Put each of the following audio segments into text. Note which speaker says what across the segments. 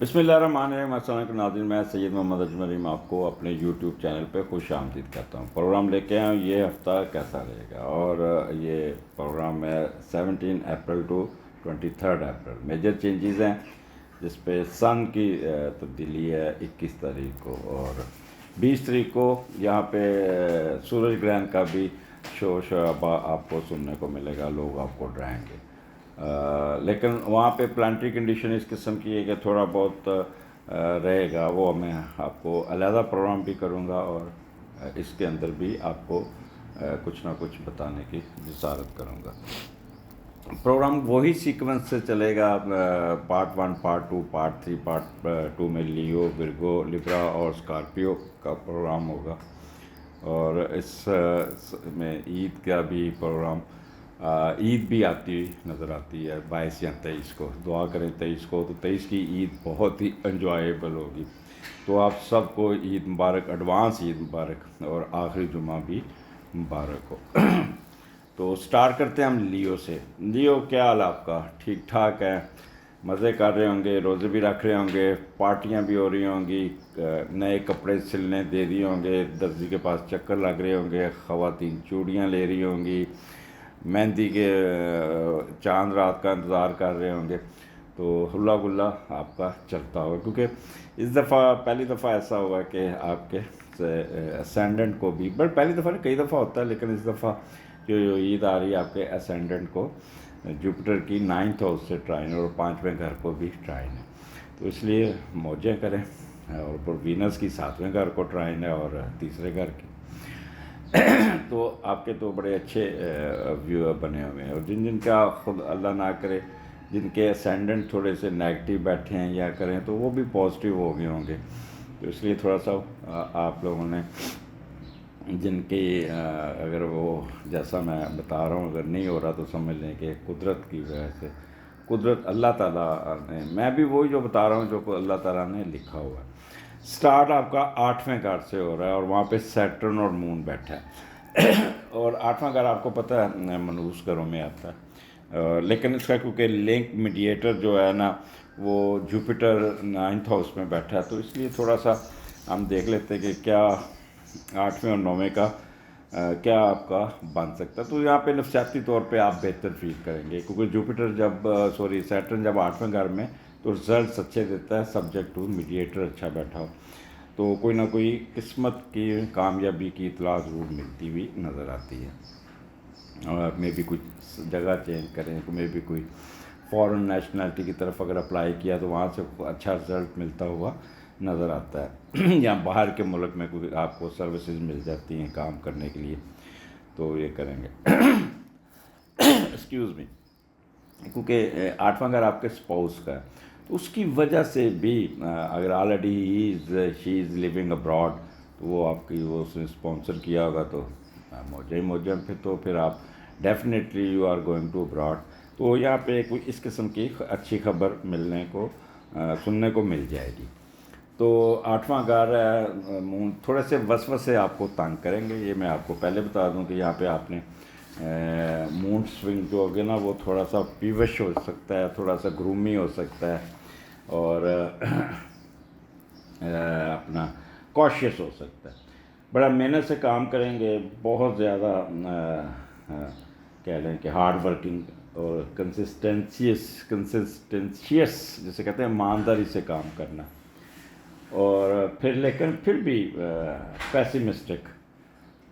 Speaker 1: بسم اللہ الرحمن الرحیم۔ السلام علیکم ناظرین، میں سید محمد اجمریم آپ کو اپنے یوٹیوب چینل پہ خوش آمدید کہتا ہوں۔ پروگرام لے کے آیا ہوں یہ ہفتہ کیسا رہے گا، اور یہ پروگرام ہے 17 April to 23 April. Major changes ہیں جس پہ سن کی تبدیلی ہے 21 تاریخ کو، اور 20 تاریخ کو یہاں پہ سورج گرہن کا بھی شور شرابہ آپ کو سننے کو ملے گا، لوگ آپ کو ڈرائیں گے۔ لیکن وہاں پہ پلانٹری کنڈیشن اس قسم کی ہے کہ تھوڑا بہت رہے گا، وہ میں آپ کو علیحدہ پروگرام بھی کروں گا، اور اس کے اندر بھی آپ کو کچھ نہ کچھ بتانے کی جسارت کروں گا۔ پروگرام وہی سیکوینس سے چلے گا، پارٹ 1، پارٹ 2، پارٹ 3۔ پارٹ 2 میں لیو، ورگو، لبرا اور اسکارپیو کا پروگرام ہوگا، اور اس میں عید کا بھی پروگرام، عید بھی آتی ہوئی نظر آتی ہے 22 یا 23 کو۔ دعا کریں 23 کو، تو 23 کی عید بہت ہی انجوائیبل ہوگی۔ تو آپ سب کو عید مبارک، ایڈوانس عید مبارک، اور آخری جمعہ بھی مبارک ہو۔ تو سٹارٹ کرتے ہیں ہم لیو سے۔ لیو، کیا حال آپ کا؟ ٹھیک ٹھاک ہے؟ مزے کر رہے ہوں گے، روزے بھی رکھ رہے ہوں گے، پارٹیاں بھی ہو رہی ہوں گی، نئے کپڑے سلنے دے دیے ہوں گے، درزی کے پاس چکر لگ رہے ہوں گے، خواتین چوڑیاں لے رہی ہوں گی، مہندی کے چاند رات کا انتظار کر رہے ہوں گے۔ تو ہلا گلا آپ کا چلتا ہوگا، کیونکہ اس دفعہ پہلی دفعہ ایسا ہوا کہ آپ کے اسینڈنٹ کو بھی، بٹ پہلی دفعہ کئی دفعہ ہوتا ہے، لیکن اس دفعہ جو عید آ رہی ہے آپ کے اسینڈنٹ کو جوپیٹر کی 9th ہاؤس سے ٹرائن، اور 5ویں گھر کو بھی ٹرائن ہے، تو اس لیے موجیں کریں۔ اور اوپر وینس کی 7ویں گھر کو ٹرائن ہے، اور تیسرے گھر کی، تو آپ کے تو بڑے اچھے ویو بنے ہوئے ہیں۔ اور جن کا خود اللہ نہ کرے، جن کے اسینڈنٹ تھوڑے سے نیگیٹو بیٹھے ہیں یا کریں، تو وہ بھی پازیٹیو ہو گئے ہوں گے، تو اس لیے تھوڑا سا آپ لوگوں نے، جن کی اگر وہ جیسا میں بتا رہا ہوں اگر نہیں ہو رہا، تو سمجھ لیں کہ قدرت کی وجہ سے، قدرت اللہ تعالیٰ نے، میں بھی وہی جو بتا رہا ہوں جو اللہ تعالیٰ نے لکھا ہوا ہے۔ سٹارٹ آپ کا 8ویں گھر سے ہو رہا ہے، اور وہاں پہ سیٹرن اور مون بیٹھا ہے، اور 8واں گھر آپ کو پتہ ہے منحوس گھروں میں آتا ہے، لیکن اس کا کیونکہ لنک میڈیٹر جو ہے نا، وہ جوپیٹر 9th ہاؤس میں بیٹھا ہے، تو اس لیے تھوڑا سا ہم دیکھ لیتے کہ کیا 8ویں اور 9ویں کا کیا آپ کا بن سکتا ہے۔ تو یہاں پہ نفسیاتی طور پہ آپ بہتر فیل کریں گے، کیونکہ جوپیٹر سیٹرن جب 8ویں گھر میں، تو رزلٹس اچھے دیتا ہے، سبجیکٹ ٹو میڈیٹر اچھا بیٹھا ہو، تو کوئی نہ کوئی قسمت کی کامیابی کی اطلاع ضرور ملتی ہوئی نظر آتی ہے۔ اور میں بھی کچھ جگہ چینج کریں، میں بھی کوئی فورن نیشنلٹی کی طرف اگر اپلائی کیا تو وہاں سے اچھا رزلٹ ملتا ہوا نظر آتا ہے، یا باہر کے ملک میں کوئی آپ کو سروسز مل جاتی ہیں کام کرنے کے لیے، تو یہ کریں گے۔ ایکسکیوز می، کیونکہ 8واں گھر آپ کے اسپاؤس کا ہے، تو اس کی وجہ سے بھی اگر آلریڈی شی از لیونگ ابراڈ، تو وہ آپ کی، وہ اس نے اسپانسر کیا ہوگا، تو موجیں پھر آپ definitely you are going to abroad, تو یہاں پہ کوئی اس قسم کی اچھی خبر ملنے کو، سننے کو مل جائے گی۔ تو 8واں گھر مون تھوڑے سے وسوسے آپ کو تنگ کریں گے، یہ میں آپ کو پہلے بتا دوں کہ یہاں پہ آپ نے مون سوئنگ جو ہوگا نا، وہ تھوڑا سا پیوش ہو سکتا ہے، تھوڑا سا گرومی ہو سکتا ہے، اور اپنا کاشیس ہو سکتا ہے۔ بڑا محنت سے کام کریں گے، بہت زیادہ کہہ لیں کہ ہارڈ ورکنگ اور کنسسٹنشیس جسے کہتے ہیں، ایمانداری سے کام کرنا، اور لیکن پھر بھی پیسیمسٹک،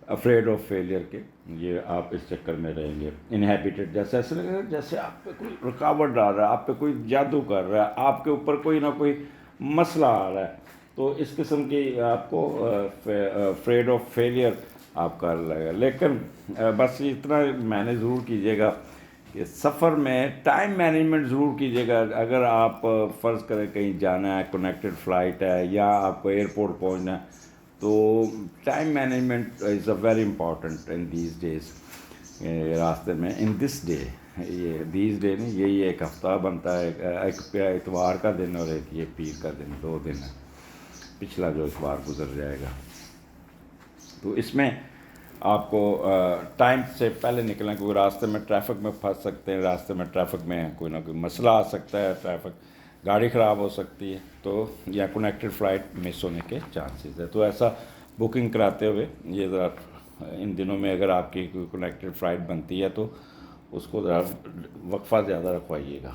Speaker 1: افریڈ آف فیلئر کے، یہ آپ اس چکر میں رہیں گے۔ انہیبیٹڈ، جیسے ایسے لگے گا جیسے آپ پہ کوئی رکاوٹ ڈال رہا ہے، آپ پہ کوئی جادو کر رہا ہے، آپ کے اوپر کوئی نہ کوئی مسئلہ آ رہا ہے، تو اس قسم کی آپ کو افریڈ آف فیلئر آپ کر لگے گا۔ لیکن بس اتنا مینیج ضرور کیجیے گا کہ سفر میں ٹائم مینجمنٹ ضرور کیجیے گا۔ اگر آپ فرض کریں کہیں جانا ہے، کنیکٹڈ فلائٹ ہے، یا آپ کو ایئرپورٹ پہنچنا ہے، تو time management is a very important in these days, راستے میں، ان دس ڈے، یہ دیز ڈے نہیں، یہی ایک ہفتہ بنتا ہے، ایک اتوار کا دن اور ایک یہ پیر کا دن، 2 دن ہے، پچھلا جو اتوار گزر جائے گا، تو اس میں آپ کو ٹائم سے پہلے نکلنا، کیونکہ راستے میں ٹریفک میں پھنس سکتے ہیں، راستے میں ٹریفک میں کوئی نہ کوئی مسئلہ آ سکتا ہے، ٹریفک گاڑی خراب ہو سکتی ہے تو یا کنیکٹڈ فلائٹ مس ہونے کے چانسز ہے. تو ایسا بکنگ کراتے ہوئے یہ ذرا ان دنوں میں اگر آپ کی کوئی کنیکٹڈ فلائٹ بنتی ہے تو اس کو ذرا وقفہ زیادہ رکھوائیے گا.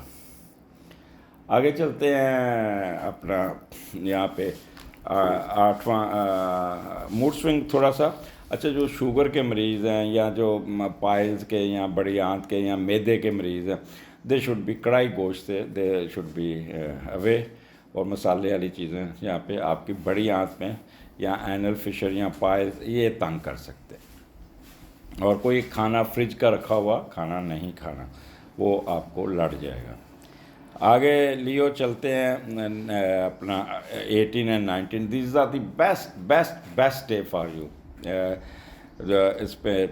Speaker 1: آگے چلتے ہیں اپنا یہاں پہ 8واں موڈ سوئنگ تھوڑا سا. اچھا جو شوگر کے مریض ہیں یا جو پائلز کے یا بڑی آنت کے یا میدے کے مریض ہیں دے شوڈ بی کڑائی گوشت سے دے شوڈ بی اوے. اور مسالے والی چیزیں یہاں پہ آپ کی بڑی آنت میں یا اینل فشر یا پائلز یہ تنگ کر سکتے. اور کوئی کھانا فریج کا رکھا ہوا کھانا نہیں کھانا, وہ آپ کو لڑ جائے گا. آگے لیو چلتے ہیں اپنا 18 and 19. These are the best day for you. اس پہ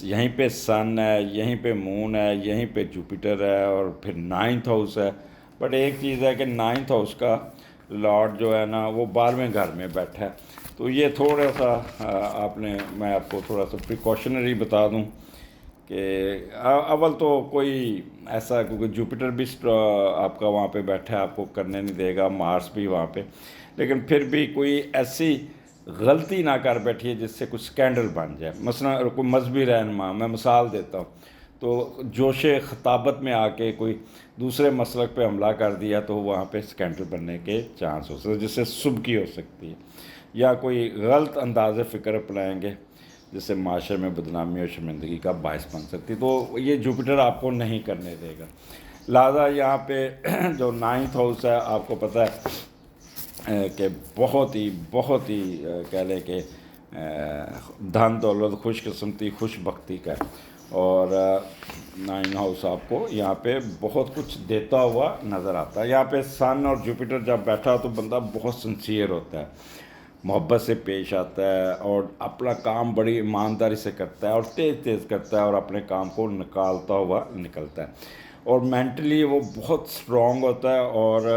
Speaker 1: یہیں پہ سن ہے, یہیں پہ مون ہے, یہیں پہ جوپیٹر ہے اور پھر 9th ہاؤس ہے. بٹ ایک چیز ہے کہ 9th ہاؤس کا لارڈ جو ہے نا وہ 12ویں گھر میں بیٹھا ہے. تو یہ تھوڑا سا میں آپ کو تھوڑا سا پریکاشنری بتا دوں کہ اول تو کوئی ایسا کیونکہ جوپیٹر بھی آپ کا وہاں پہ بیٹھا ہے, آپ کو کرنے نہیں دے گا, مارس بھی وہاں پہ, لیکن پھر بھی کوئی ایسی غلطی نہ کر بیٹھیے جس سے کچھ سکینڈل بن جائے. مثلا کوئی مذہبی رہنما, میں مثال دیتا ہوں, تو جوش خطابت میں آ کے کوئی دوسرے مسلک پہ حملہ کر دیا تو وہاں پہ سکینڈل بننے کے چانس ہو سکتے, جس سے سبکی ہو سکتی ہے. یا کوئی غلط انداز فکر اپنائیں گے جس سے معاشرے میں بدنامی اور شرمندگی کا باعث بن سکتی. تو یہ جوپیٹر آپ کو نہیں کرنے دے گا. لہٰذا یہاں پہ جو 9th ہاؤس ہے آپ کو پتہ ہے کہ بہت ہی کہہ لیں کہ دھن دولت خوش قسمتی خوش بختی کا ہے. اور 9 ہاؤس آپ کو یہاں پہ بہت کچھ دیتا ہوا نظر آتا ہے. یہاں پہ سن اور جوپیٹر جب بیٹھا تو بندہ بہت سنسیئر ہوتا ہے, محبت سے پیش آتا ہے اور اپنا کام بڑی ایمانداری سے کرتا ہے اور تیز کرتا ہے اور اپنے کام کو نکالتا ہوا نکلتا ہے. اور مینٹلی وہ بہت اسٹرانگ ہوتا ہے اور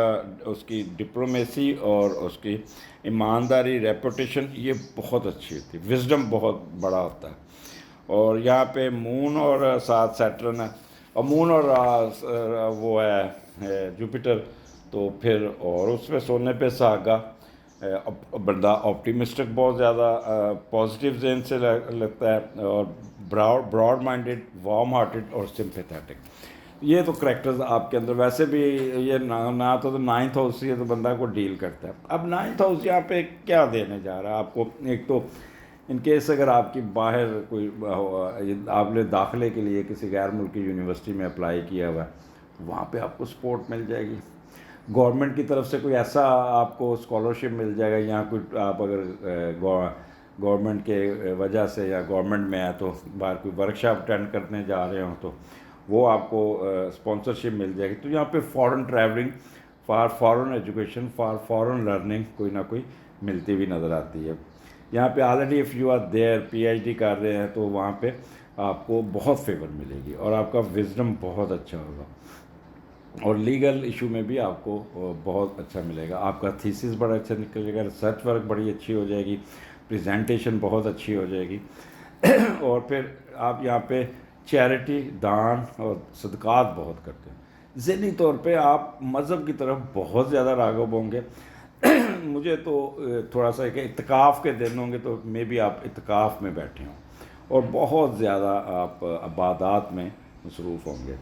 Speaker 1: اس کی ڈپلومیسی اور اس کی ایمانداری ریپوٹیشن یہ بہت اچھی ہوتی ہے. وزڈم بہت بڑا ہوتا ہے. اور یہاں پہ مون اور ساتھ سیٹرن ہے, اور مون اور وہ ہے جوپیٹر, تو پھر اور اس پہ سونے پہ سہاگا. بندہ آپٹیمسٹک بہت زیادہ پازیٹیو ذہن سے لگتا ہے اور براڈ مائنڈیڈ, وارم ہارٹیڈ اور سمپیتھیٹک. یہ تو کریکٹرز آپ کے اندر ویسے بھی یہ نہ تو 9th ہاؤس یہ تو بندہ کو ڈیل کرتا ہے. اب 9th ہاؤس یہاں پہ کیا دینے جا رہا ہے آپ کو؟ ایک تو ان کیس اگر آپ کی باہر کوئی آپ نے داخلے کے لیے کسی غیر ملکی یونیورسٹی میں اپلائی کیا ہوا ہے, وہاں پہ آپ کو سپورٹ مل جائے گی. گورنمنٹ کی طرف سے کوئی ایسا آپ کو اسکالرشپ مل جائے گا. یہاں کوئی آپ اگر گورنمنٹ کے وجہ سے یا گورنمنٹ میں ہے تو باہر کوئی ورک شاپ اٹینڈ کرنے جا رہے ہوں تو وہ آپ کو اسپانسرشپ مل جائے گی. تو یہاں پہ foreign travelling, foreign education, foreign learning کوئی نہ کوئی ملتی ہوئی نظر آتی ہے. یہاں پہ already if you are there PhD کر رہے ہیں تو وہاں پہ آپ کو بہت فیور ملے گی اور آپ کا وزڈم بہت اچھا ہوگا. اور لیگل ایشو میں بھی آپ کو بہت اچھا ملے گا. آپ کا تھیسس بڑا اچھا نکلے گا, ریسرچ ورک بڑی اچھی ہو جائے گی, پریزنٹیشن بہت اچھی ہو جائے گی. اور پھر آپ یہاں پہ چیریٹی, دان اور صدقات بہت کرتے ہیں. ذہنی طور پہ آپ مذہب کی طرف بہت زیادہ راغب ہوں گے. مجھے تو تھوڑا سا کہ اعتکاف کے دن ہوں گے تو مے بی آپ اعتکاف میں بیٹھے ہوں اور بہت زیادہ آپ عبادات میں مصروف ہوں گے,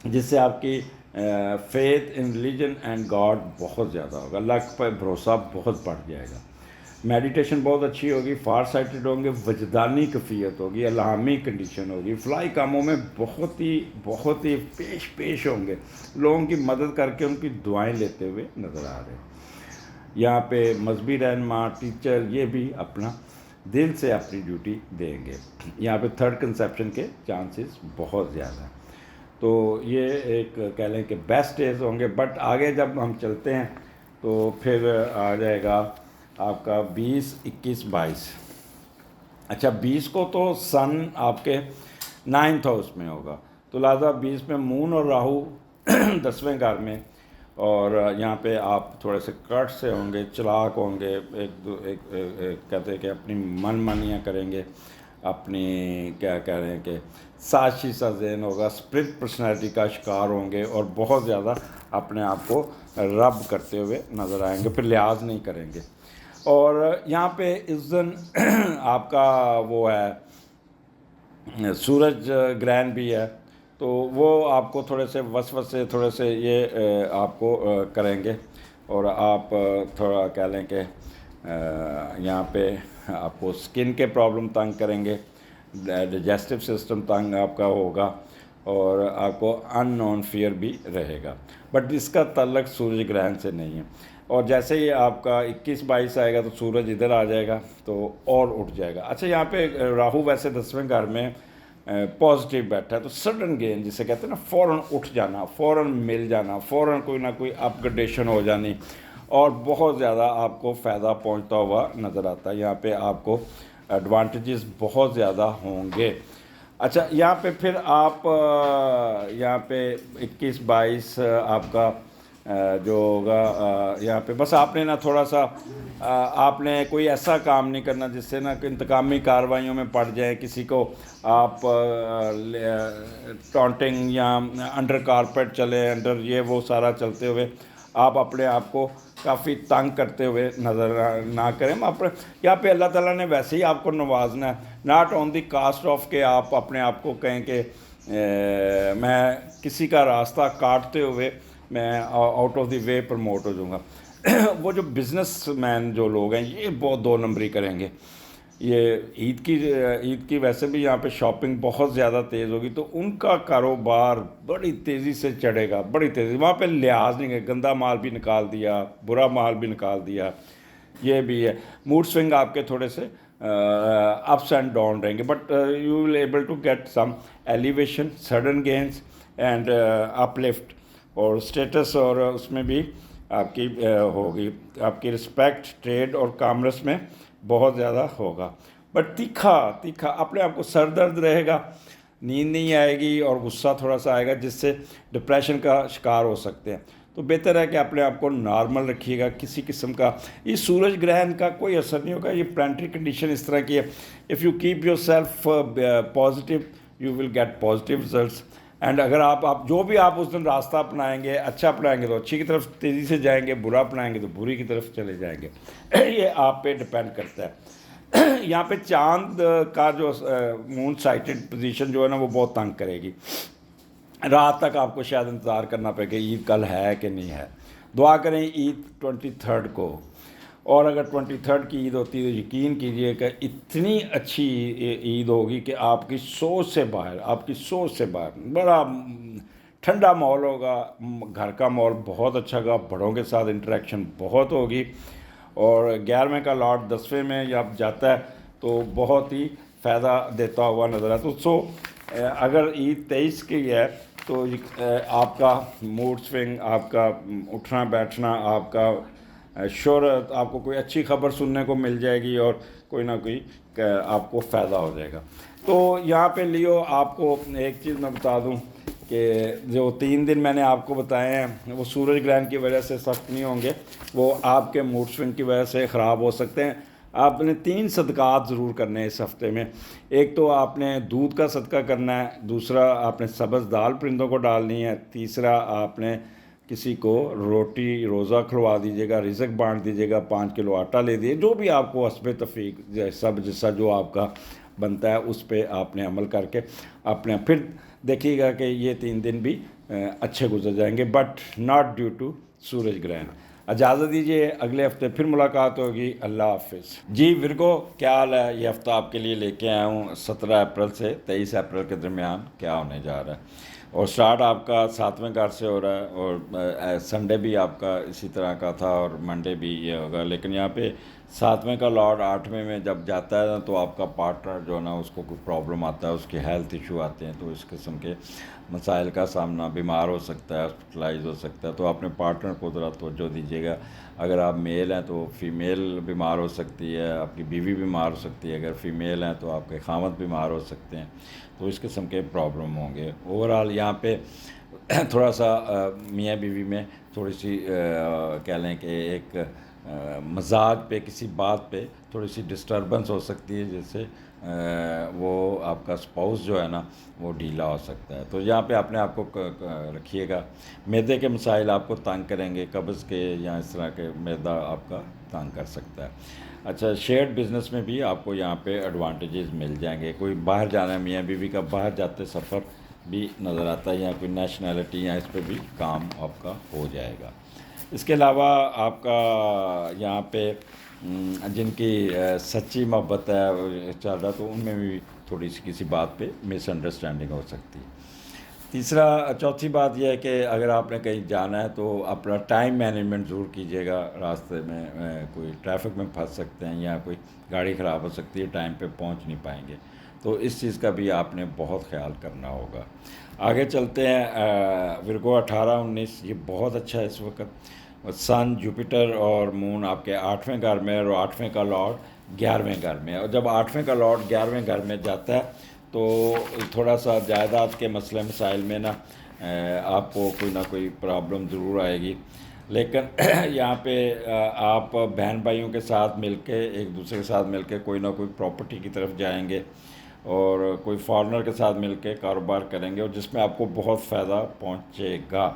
Speaker 1: جس سے آپ کی faith in religion and God بہت زیادہ ہوگا. اللہ پر بھروسہ بہت بڑھ جائے گا. میڈیٹیشن بہت اچھی ہوگی, فار سائٹڈ ہوں گے, وجدانی کیفیت ہوگی, الہامی کنڈیشن ہوگی. فلائی کاموں میں بہت ہی پیش ہوں گے, لوگوں کی مدد کر کے ان کی دعائیں لیتے ہوئے نظر آ رہے ہیں. یہاں پہ مذہبی رہنما, ٹیچر یہ بھی اپنا دل سے اپنی ڈیوٹی دیں گے. یہاں پہ تھرڈ کنسیپشن کے چانسز بہت زیادہ ہیں. تو یہ ایک کہہ لیں کہ بیسٹ ڈیز ہوں گے. بٹ آگے جب ہم چلتے ہیں تو پھر آ جائے گا آپ کا 20, 21, 22. اچھا 20 کو تو سن آپ کے 9th ہاؤس میں ہوگا, تو لہٰذا 20 میں مون اور راہو 10ویں گھر میں. اور یہاں پہ آپ تھوڑے سے کٹ سے ہوں گے, چلاک ہوں گے, ایک کہتے ہیں کہ اپنی من مانیاں کریں گے, اپنی کیا کہہ رہے ہیں کہ سازشی سا ذہن ہوگا، اسپرٹ پرسنالٹی کا شکار ہوں گے اور بہت زیادہ اپنے آپ کو رب کرتے ہوئے نظر آئیں گے، پھر لحاظ نہیں کریں گے۔ اور یہاں پہ اس دن آپ کا وہ ہے سورج گرہن بھی ہے، تو وہ آپ کو تھوڑے سے وسوسے تھوڑے سے یہ آپ کو کریں گے، اور آپ تھوڑا کہہ لیں کہ یہاں پہ آپ کو سکن کے پرابلم تنگ کریں گے، ڈائجسٹو سسٹم تنگ آپ کا ہوگا، اور آپ کو ان نون فیئر بھی رہے گا، بٹ اس کا تعلق سورج گرہن سے نہیں ہے۔ اور جیسے ہی آپ کا 21-22 آئے گا تو سورج ادھر آ جائے گا تو اور اٹھ جائے گا۔ اچھا، یہاں پہ راہو ویسے 10ویں گھر میں پازیٹیو بیٹھا ہے، تو سڈن گین جسے کہتے ہیں نا، فوراً اٹھ جانا، فوراً مل جانا، فوراً کوئی نہ کوئی اپ گریڈیشن ہو جانی، اور بہت زیادہ آپ کو فائدہ پہنچتا ہوا نظر آتا ہے۔ یہاں پہ آپ کو ایڈوانٹیجز بہت زیادہ ہوں گے۔ اچھا، یہاں پہ پھر آپ یہاں پہ 21-22 آپ کا جو ہوگا، یہاں پہ بس آپ نے نا تھوڑا سا آپ نے کوئی ایسا کام نہیں کرنا جس سے نا کہ انتقامی کارروائیوں میں پڑ جائیں، کسی کو آپ ٹانٹنگ یا انڈر کارپیٹ چلے، انڈر یہ وہ سارا چلتے ہوئے آپ اپنے آپ کو کافی تنگ کرتے ہوئے نظر نہ کریں۔ یہاں پہ اللہ تعالیٰ نے ویسے ہی آپ کو نوازنا ہے، not on the cost of کہ آپ اپنے آپ کو کہیں کہ میں کسی کا راستہ کاٹتے ہوئے میں out of the way promote ہو جاؤں گا۔ وہ جو بزنس مین جو لوگ ہیں یہ بہت 2 نمبری کریں گے۔ یہ عید کی ویسے بھی یہاں پہ شاپنگ بہت زیادہ تیز ہوگی، تو ان کا کاروبار بڑی تیزی سے چڑھے گا، بڑی تیزی، وہاں پہ لحاظ نہیں ہے، گندا مال بھی نکال دیا، برا مال بھی نکال دیا، یہ بھی ہے۔ موڈ سوئنگ آپ کے تھوڑے سے اپس اینڈ ڈاؤن رہیں گے، but you will able to get some elevation, sudden gains and up lift, اور اسٹیٹس اور اس میں بھی آپ کی ہوگی، آپ کی رسپیکٹ ٹریڈ اور کامرس میں بہت زیادہ ہوگا، بٹ تیکھا اپنے آپ کو سر درد رہے گا، نیند نہیں آئے گی، اور غصہ تھوڑا سا آئے گا جس سے ڈپریشن کا شکار ہو سکتے ہیں۔ تو بہتر ہے کہ اپنے آپ کو نارمل رکھیے گا، کسی قسم کا یہ سورج گرہن کا کوئی اثر نہیں ہوگا، یہ پلانٹری کنڈیشن اس طرح کی ہے، if you keep yourself positive you will get positive results, and اگر آپ جو بھی آپ اس دن راستہ اپنائیں گے، اچھا اپنائیں گے تو اچھی کی طرف تیزی سے جائیں گے، برا اپنائیں گے تو بری کی طرف چلے جائیں گے، یہ آپ پہ ڈپینڈ کرتا ہے۔ یہاں پہ چاند کا جو مون سائٹڈ پوزیشن جو ہے نا وہ بہت تنگ کرے گی، رات تک آپ کو شاید انتظار کرنا پڑے کہ عید کل ہے کہ نہیں ہے۔ دعا کریں عید 23 کو، اور اگر 23 کی عید ہوتی ہے تو یقین کیجئے کہ اتنی اچھی عید ہوگی کہ آپ کی سوچ سے باہر بڑا ٹھنڈا ماحول ہوگا، گھر کا ماحول بہت اچھا ہوگا، بڑوں کے ساتھ انٹریکشن بہت ہوگی، اور 11ویں کا لاٹ 10ویں میں جب جاتا ہے تو بہت ہی فائدہ دیتا ہوا نظر آتا ہے۔ تو اگر عید 23 کی ہے تو آپ کا موڈ سوئنگ، آپ کا اٹھنا بیٹھنا، آپ کا شہرت، آپ کو کوئی اچھی خبر سننے کو مل جائے گی، اور کوئی نہ کوئی آپ کو فائدہ ہو جائے گا۔ تو یہاں پہ لیو آپ کو ایک چیز میں بتا دوں کہ جو 3 دن میں نے آپ کو بتائے ہیں وہ سورج گرہن کی وجہ سے سخت نہیں ہوں گے، وہ آپ کے موڈ سوئنگ کی وجہ سے خراب ہو سکتے ہیں۔ آپ نے 3 صدقات ضرور کرنے ہیں اس ہفتے میں۔ ایک تو آپ نے دودھ کا صدقہ کرنا ہے، دوسرا آپ نے سبز دال پرندوں کو ڈالنی ہے، تیسرا آپ نے کسی کو روٹی روزہ کھلوا دیجیے گا، رزق بانٹ دیجیے گا، 5 کلو آٹا لے دیجیے، جو بھی آپ کو حسب تفریق جیسا جو آپ کا بنتا ہے اس پہ آپ نے عمل کر کے اپنے پھر دیکھیے گا کہ یہ 3 دن بھی اچھے گزر جائیں گے، بٹ ناٹ ڈیو ٹو سورج گرہن۔ اجازت دیجیے، اگلے ہفتے پھر ملاقات ہوگی، اللہ حافظ۔ جی ورگو، کیا حال ہے؟ یہ ہفتہ آپ کے لیے لے کے آیا ہوں 17 اپریل سے 23 اپریل کے درمیان کیا ہونے جا رہا ہے، اور سٹارٹ آپ کا 7ویں گھر سے ہو رہا ہے، اور سنڈے بھی آپ کا اسی طرح کا تھا، اور منڈے بھی یہ ہوگا، لیکن یہاں پہ 7ویں کا لارڈ 8ویں میں جب جاتا ہے نا تو آپ کا پارٹنر جو ہے نا اس کو کوئی پرابلم آتا ہے، اس کے ہیلتھ ایشو آتے ہیں، تو اس قسم کے مسائل کا سامنا، بیمار ہو سکتا ہے، ہاسپٹلائز ہو سکتا ہے، تو اپنے پارٹنر کو ذرا توجہ دیجیے گا۔ اگر آپ میل ہیں تو فیمیل بیمار ہو سکتی ہے، آپ کی بیوی بیمار ہو سکتی ہے، اگر فیمیل ہیں تو آپ کے خاوند بیمار ہو سکتے ہیں، تو اس قسم کے پرابلم ہوں گے۔ اوورآل یہاں پہ تھوڑا سا میاں بیوی میں تھوڑی سی کہہ لیں کہ ایک مزاج پہ کسی بات پہ تھوڑی سی ڈسٹربنس ہو سکتی ہے، جس سے وہ آپ کا اسپاؤس جو ہے نا وہ ڈھیلا ہو سکتا ہے. تو یہاں پہ اپنے آپ کو رکھیے گا. معدے کے مسائل آپ کو تنگ کریں گے، قبض کے یا اس طرح کے معدہ آپ کا تنگ کر سکتا ہے. اچھا، شیئرڈ بزنس میں بھی آپ کو یہاں پہ ایڈوانٹیجز مل جائیں گے. کوئی باہر جانا ہے، میاں بیوی کا باہر جاتے سفر بھی نظر آتا ہے، یا کوئی نیشنلٹی یا اس پہ بھی کام آپ کا ہو جائے گا. اس کے علاوہ آپ کا یہاں پہ جن کی سچی محبت ہے چل رہا، تو ان میں بھی تھوڑی سی کسی بات پہ مس انڈرسٹینڈنگ ہو سکتی ہے. چوتھی بات یہ ہے کہ اگر آپ نے کہیں جانا ہے تو اپنا ٹائم مینجمنٹ ضرور کیجیے گا. راستے میں کوئی ٹریفک میں پھنس سکتے ہیں یا کوئی گاڑی خراب ہو سکتی ہے، ٹائم پہ پہنچ نہیں پائیں گے، تو اس چیز کا بھی آپ نے بہت خیال کرنا ہوگا. آگے چلتے ہیں. ورگو 18-19 یہ بہت اچھا ہے اس وقت. سن، جوپیٹر اور مون آپ کے 8ویں گھر میں، اور 8ویں کا لارڈ 11ویں گھر میں. اور جب 8ویں کا لارڈ 11ویں گھر میں جاتا ہے تو تھوڑا سا جائیداد کے مسئلے مسائل میں نا آپ کو کوئی نہ کوئی پرابلم ضرور آئے گی. لیکن یہاں پہ آپ بہن بھائیوں کے ساتھ مل کے، ایک دوسرے کے ساتھ مل کے کوئی نہ کوئی پراپرٹی کی طرف جائیں گے، اور کوئی فارنر کے ساتھ مل کے کاروبار کریں گے، اور جس میں آپ کو بہت فائدہ پہنچے گا.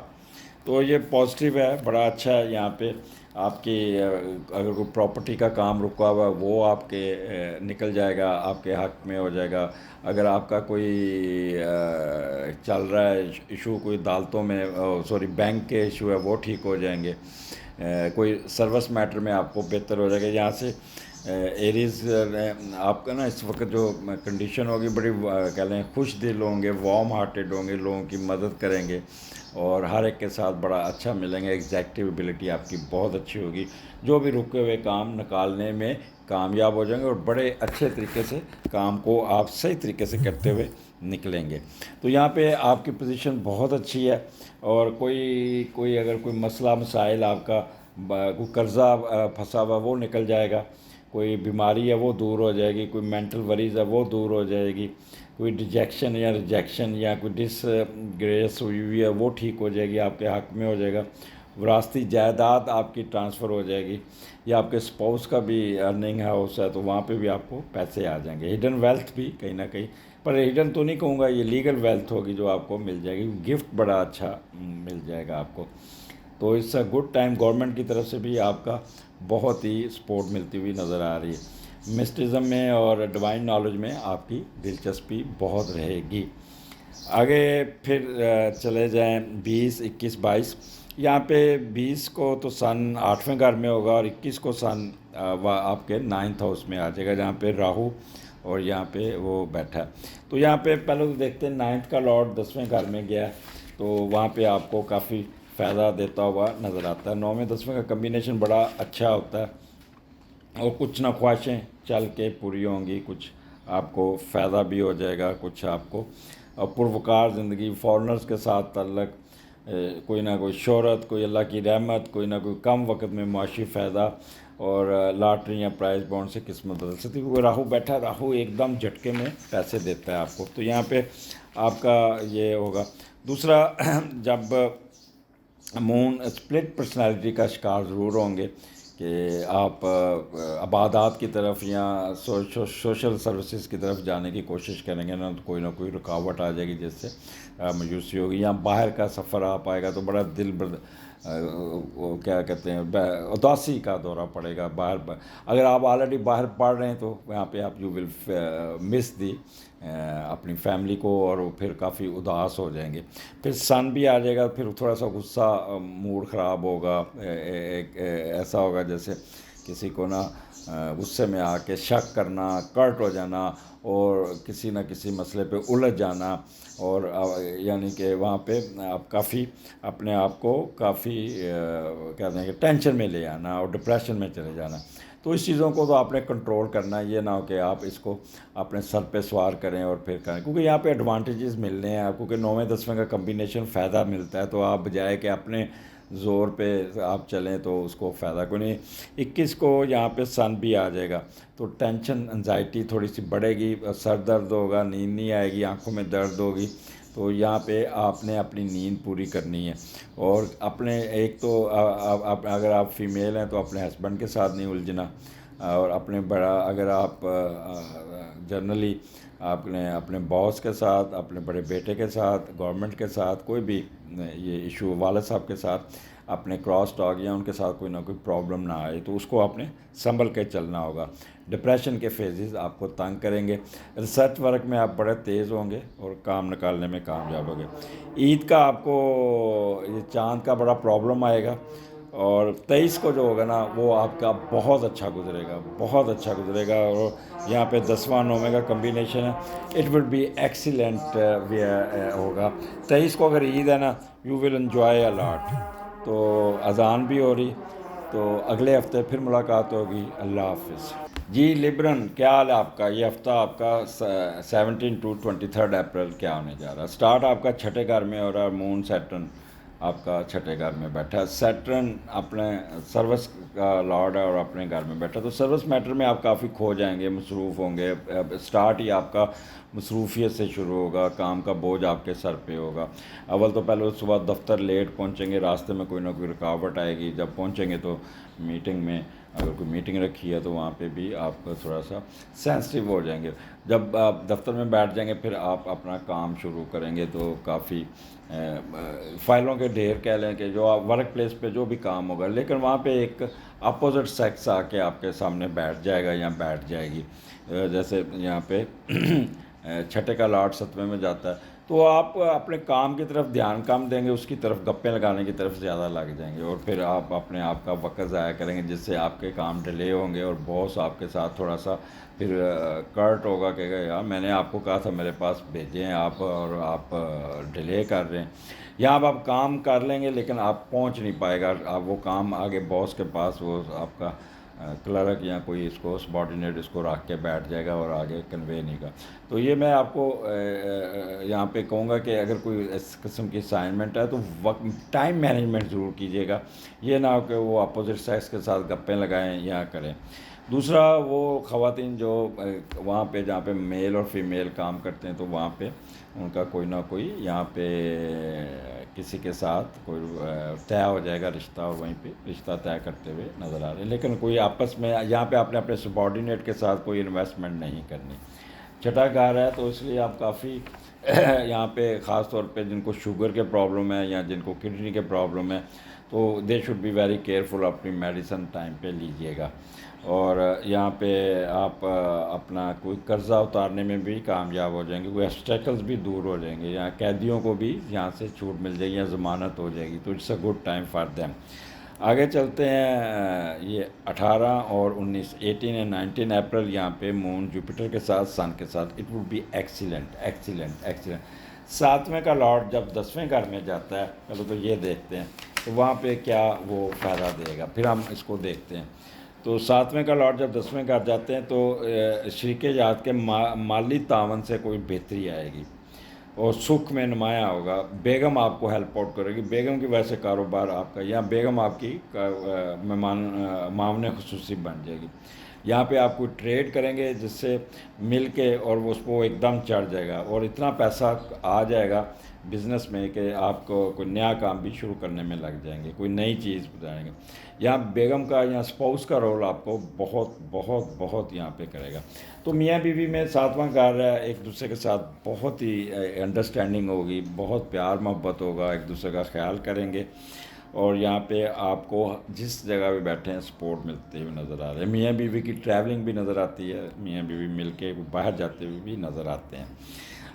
Speaker 1: تو یہ پازیٹیو ہے، بڑا اچھا ہے. یہاں پہ آپ کی اگر کوئی پراپرٹی کا کام رکا ہوا ہے وہ آپ کے نکل جائے گا، آپ کے حق میں ہو جائے گا. اگر آپ کا کوئی چل رہا ہے ایشو، کوئی عدالتوں میں سوری بینک کے ایشو ہے، وہ ٹھیک ہو جائیں گے. کوئی سروس میٹر میں آپ کو بہتر ہو جائے گا. یہاں سے ایریز آپ کا نا اس وقت جو کنڈیشن ہوگی بڑی کہہ لیں خوش دل ہوں گے، وارم ہارٹیڈ ہوں گے، لوگوں کی مدد کریں گے، اور ہر ایک کے ساتھ بڑا اچھا ملیں گے. ایگزیکٹو ایبلٹی آپ کی بہت اچھی ہوگی. جو بھی رکے ہوئے کام نکالنے میں کامیاب ہو جائیں گے، اور بڑے اچھے طریقے سے کام کو آپ صحیح طریقے سے کرتے ہوئے نکلیں گے. تو یہاں پہ آپ کی پوزیشن بہت اچھی ہے. اور کوئی اگر کوئی مسئلہ مسائل آپ کا، کوئی قرضہ پھنسا ہوا وہ نکل جائے گا، کوئی بیماری ہے وہ دور ہو جائے گی، کوئی مینٹل وریز ہے وہ دور ہو جائے گی، کوئی ڈیجیکشن یا ریجیکشن یا کوئی ڈس گریس ہوئی ہوئی ہے وہ ٹھیک ہو جائے گی، آپ کے حق میں ہو جائے گا. وراثتی جائیداد آپ کی ٹرانسفر ہو جائے گی، یا آپ کے سپاؤس کا بھی ارننگ ہاؤس ہے تو وہاں پہ بھی آپ کو پیسے آ جائیں گے. ہڈن ویلتھ بھی کہیں نہ کہیں، پر ہڈن تو نہیں کہوں گا، یہ لیگل ویلتھ ہوگی جو آپ کو مل جائے گی. گفٹ بڑا اچھا مل جائے گا آپ کو. تو اس سے گڈ ٹائم. گورنمنٹ کی طرف سے بھی آپ کا بہت ہی سپورٹ ملتی ہوئی نظر آ رہی ہے. مسٹزم میں اور ڈیوائن نالج میں آپ کی دلچسپی بہت رہے گی. آگے پھر چلے جائیں 20، 21، 22. یہاں پہ 20 کو تو سن 8ویں گھر میں ہوگا، اور 21 کو سن آپ کے 9th ہاؤس میں آ جائے گا، جہاں پہ راہو اور یہاں پہ وہ بیٹھا ہے. تو یہاں پہ پہلے تو دیکھتے ہیں 9th کا لارڈ 10ویں گھر میں گیا ہے، تو وہاں پہ آپ کو کافی فائدہ دیتا ہوا نظر آتا ہے. 9ویں 10ویں کا کمبینیشن بڑا اچھا ہوتا ہے، اور کچھ نہ خواہشیں چل کے پوری ہوں گی، کچھ آپ کو فائدہ بھی ہو جائے گا، کچھ آپ کو پروکار زندگی. فارنرز کے ساتھ تعلق، کوئی نہ کوئی شہرت، کوئی اللہ کی رحمت، کوئی نہ کوئی کم وقت میں معاشی فائدہ، اور لاٹری یا پرائز بانڈ سے قسمت بدل سکتی ہے. کیونکہ راہو بیٹھا، راہو ایک دم جھٹکے میں پیسے دیتا ہے آپ کو. تو یہاں پہ آپ کا یہ ہوگا. دوسرا، جب مون اسپلٹ پرسنالٹی کا شکار ضرور ہوں گے کہ آپ عبادات کی طرف یا سوشل سروسز کی طرف جانے کی کوشش کریں گے نا، تو کوئی نہ کوئی رکاوٹ آ جائے گی جس سے مایوسی ہوگی. یا باہر کا سفر آپ آئے گا تو بڑا کیا کہتے ہیں اداسی کا دورہ پڑے گا. اگر آپ آلریڈی باہر پڑھ رہے ہیں تو یہاں پہ آپ یو ول مس دی اپنی فیملی کو، اور پھر کافی اداس ہو جائیں گے. پھر سن بھی آ جائے گا، پھر تھوڑا سا غصہ، موڈ خراب ہوگا. ایسا ہوگا جیسے کسی کو نا غصے میں آ کے شک کرنا، کرٹ ہو جانا، اور کسی نہ کسی مسئلے پہ الجھ جانا، اور یعنی کہ وہاں پہ آپ کافی اپنے آپ کو کافی کہتے ہیں کہ ٹینشن میں لے آنا اور ڈپریشن میں چلے جانا. تو اس چیزوں کو تو آپ نے کنٹرول کرنا ہے. یہ نہ ہو کہ آپ اس کو اپنے سر پہ سوار کریں اور پھر کریں، کیونکہ یہاں پہ ایڈوانٹیجز ملنے ہیں آپ کو کہ 9ویں 10ویں کا کمبینیشن فائدہ ملتا ہے. تو آپ بجائے کہ اپنے زور پہ آپ چلیں تو اس کو فائدہ کوئی نہیں. 21 کو یہاں پہ سن بھی آ جائے گا، تو ٹینشن انزائٹی تھوڑی سی بڑھے گی، سر درد ہوگا، نیند نہیں آئے گی، آنکھوں میں درد ہوگی، تو یہاں پہ آپ نے اپنی نیند پوری کرنی ہے، اور اپنے ایک تو اگر آپ فیمیل ہیں تو اپنے ہسبینڈ کے ساتھ نہیں الجھنا، اور اپنے بڑا اگر آپ جنرلی آپ نے اپنے باس کے ساتھ، اپنے بڑے بیٹے کے ساتھ، گورنمنٹ کے ساتھ کوئی بھی یہ ایشو، والد صاحب کے ساتھ اپنے کراس ٹاک یا ان کے ساتھ کوئی نہ کوئی پرابلم نہ آئے، تو اس کو آپ نے سنبھل کے چلنا ہوگا۔ ڈپریشن کے فیزز آپ کو تنگ کریں گے، ریسرچ ورک میں آپ بڑے تیز ہوں گے اور کام نکالنے میں کامیاب ہوں گے۔ عید کا آپ کو یہ چاند کا بڑا پرابلم آئے گا، اور 23 کو جو ہوگا نا وہ آپ کا بہت اچھا گزرے گا، بہت اچھا گزرے گا، اور یہاں پہ 10واں 9ویں کا کمبینیشن ہے، اٹ ول بی ایکسیلنٹ ہوگا۔ 23 کو اگر عید ہے نا، یو ول انجوائے اے لاٹ۔ تو اذان بھی ہو رہی، تو اگلے ہفتے پھر ملاقات ہوگی۔ اللہ حافظ جی۔ لبرن، کیا حال ہے آپ کا؟ یہ ہفتہ آپ کا 17 to 23 اپریل کیا ہونے جا رہا ہے؟ سٹارٹ آپ کا چھٹے گھر میں ہو رہا ہے، مون سیٹرن آپ کا چھٹے گھر میں بیٹھا ہے۔ سیٹرن اپنے سروس کا لارڈ ہے اور اپنے گھر میں بیٹھا، تو سروس میٹر میں آپ کافی کھو جائیں گے، مصروف ہوں گے۔ سٹارٹ ہی آپ کا مصروفیت سے شروع ہوگا، کام کا بوجھ آپ کے سر پہ ہوگا۔ اول تو پہلے صبح دفتر لیٹ پہنچیں گے، راستے میں کوئی نہ کوئی رکاوٹ آئے گی، جب پہنچیں گے تو میٹنگ میں اگر کوئی میٹنگ رکھی ہے تو وہاں پہ بھی آپ تھوڑا سا سینسٹیو ہو جائیں گے۔ جب آپ دفتر میں بیٹھ جائیں گے پھر آپ اپنا کام شروع کریں گے تو کافی فائلوں کے ڈھیر کہہ لیں کہ جو آپ ورک پلیس پہ جو بھی کام ہوگا، لیکن وہاں پہ ایک اپوزٹ سیکس آ کے آپ کے سامنے بیٹھ جائے گا یا بیٹھ جائے گی۔ جیسے یہاں پہ چھٹے کا لاٹ 7ویں میں جاتا ہے، تو آپ اپنے کام کی طرف دھیان کم دیں گے، اس کی طرف گپیں لگانے کی طرف زیادہ لگ جائیں گے، اور پھر آپ اپنے آپ کا وقت ضائع کریں گے، جس سے آپ کے کام ڈیلے ہوں گے، اور باس آپ کے ساتھ تھوڑا سا پھر کرٹ ہوگا کہ یار میں نے آپ کو کہا تھا میرے پاس بھیجیں آپ، اور آپ ڈیلے کر رہے ہیں۔ یہاں اب آپ کام کر لیں گے لیکن آپ پہنچ نہیں پائے گا، آپ وہ کام آگے باس کے پاس وہ آپ کا کلرک یا کوئی اس کو سبارڈینیٹ اس کو رکھ کے بیٹھ جائے گا اور آگے کنوے نہیں گا۔ تو یہ میں آپ کو یہاں پہ کہوں گا کہ اگر کوئی اس قسم کی اسائنمنٹ ہے تو وقت ٹائم مینجمنٹ ضرور کیجیے گا، یہ نہ ہو کہ وہ اپوزٹ سیکس کے ساتھ گپیں لگائیں یا کریں۔ دوسرا، وہ خواتین جو وہاں پہ جہاں پہ میل اور فیمیل کام کرتے ہیں تو وہاں پہ ان کا کوئی نہ کوئی یہاں پہ کسی کے ساتھ کوئی طے ہو جائے گا رشتہ، اور وہیں پہ رشتہ طے کرتے ہوئے نظر آ رہے ہیں، لیکن کوئی آپس میں یہاں پہ آپ نے اپنے سبارڈینیٹ کے ساتھ کوئی انویسٹمنٹ نہیں کرنی۔ چھٹا گھر ہے تو اس لیے آپ کافی یہاں پہ خاص طور پہ جن کو شوگر کے پرابلم ہے یا جن کو کڈنی کے پرابلم ہے تو they should be very careful, اپنی میڈیسن ٹائم پہ لیجیے گا، اور یہاں پہ آپ اپنا کوئی قرضہ اتارنے میں بھی کامیاب ہو جائیں گے، کوئی اسٹیکلز بھی دور ہو جائیں گے، یہاں قیدیوں کو بھی یہاں سے چھوٹ مل جائے گی یا ضمانت ہو جائے گی، تو it's a good time for them. آگے چلتے ہیں۔ یہ 18 اور 19 18 اینڈ 19 اپریل یہاں پہ مون جوپیٹر کے ساتھ سن کے ساتھ، it would be excellent excellent excellent. 7ویں کا لارڈ جب 10ویں گھر میں جاتا ہے، پہلے تو یہ دیکھتے ہیں تو وہاں پہ کیا وہ فائدہ دے گا، پھر ہم اس کو دیکھتے ہیں۔ تو 7ویں کا لارڈ جب 10ویں گھر جاتے ہیں تو شریک جات کے مالی تعاون سے کوئی بہتری آئے گی اور سکھ میں نمایاں ہوگا۔ بیگم آپ کو ہیلپ آؤٹ کرے گی، بیگم کی وجہ سے کاروبار آپ کا، یا بیگم آپ کی معاون خصوصی بن جائے گی۔ یہاں پہ آپ کوئی ٹریڈ کریں گے جس سے مل کے اور اس کو ایک دم چڑھ جائے گا، اور اتنا پیسہ آ جائے گا بزنس میں کہ آپ کو کوئی نیا کام بھی شروع کرنے میں لگ جائیں گے، کوئی نئی چیز بتائیں گے۔ یہاں بیگم کا یا اسپاؤس کا رول آپ کو بہت بہت بہت یہاں پہ کرے گا۔ تو میاں بیوی میں 7واں گھر ہے، ایک دوسرے کے ساتھ بہت ہی انڈرسٹینڈنگ ہوگی، بہت پیار محبت ہوگا، ایک دوسرے کا خیال کریں گے، اور یہاں پہ آپ کو جس جگہ پہ بیٹھے ہیں سپورٹ ملتے ہوئے نظر آ رہے ہیں۔ میاں بیوی کی ٹریولنگ بھی نظر آتی ہے، میاں بیوی مل کے باہر جاتے ہوئے بھی نظر آتے ہیں۔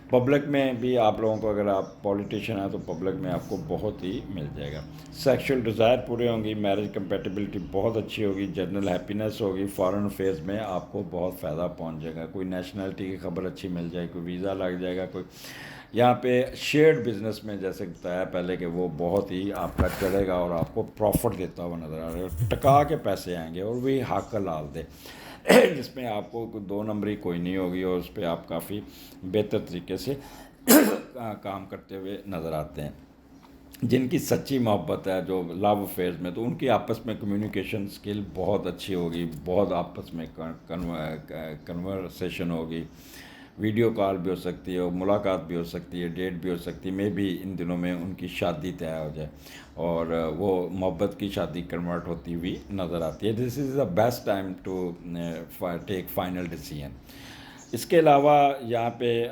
Speaker 1: پبلک میں بھی آپ لوگوں کو، اگر آپ پولیٹیشین ہیں تو پبلک میں آپ کو بہت ہی مل جائے گا۔ سیکشل ڈیزائر پورے ہوں گی، میرج کمپیٹیبلٹی بہت اچھی ہوگی، جنرل ہیپینس ہوگی، فارن افیئرز میں آپ کو بہت فائدہ پہنچ جائے گا، کوئی نیشنلٹی کی خبر اچھی مل جائے، کوئی ویزا لگ جائے گا، کوئی یہاں پہ شیئرڈ بزنس میں جیسے بتایا پہلے کہ وہ بہت ہی آپ کا چلے گا اور آپ کو پروفٹ دیتا ہوا نظر آ رہا ہے، ٹکا کے پیسے آئیں گے، اور وہی حق لال دے جس میں آپ کو کوئی 2 نمبری کوئی نہیں ہوگی، اور اس پہ آپ کافی بہتر طریقے سے کام کرتے ہوئے نظر آتے ہیں۔ جن کی سچی محبت ہے جو لو افیئرز میں، تو ان کی آپس میں کمیونیکیشن سکل بہت اچھی ہوگی، بہت آپس میں کنورسیشن ہوگی، ویڈیو کال بھی ہو سکتی ہے، ملاقات بھی ہو سکتی ہے، ڈیٹ بھی ہو سکتی ہے، میں بھی ان دنوں میں ان کی شادی طے ہو جائے اور وہ محبت کی شادی کنورٹ ہوتی ہوئی نظر آتی ہے. This is the best time to take final decision. اس کے علاوہ یہاں پہ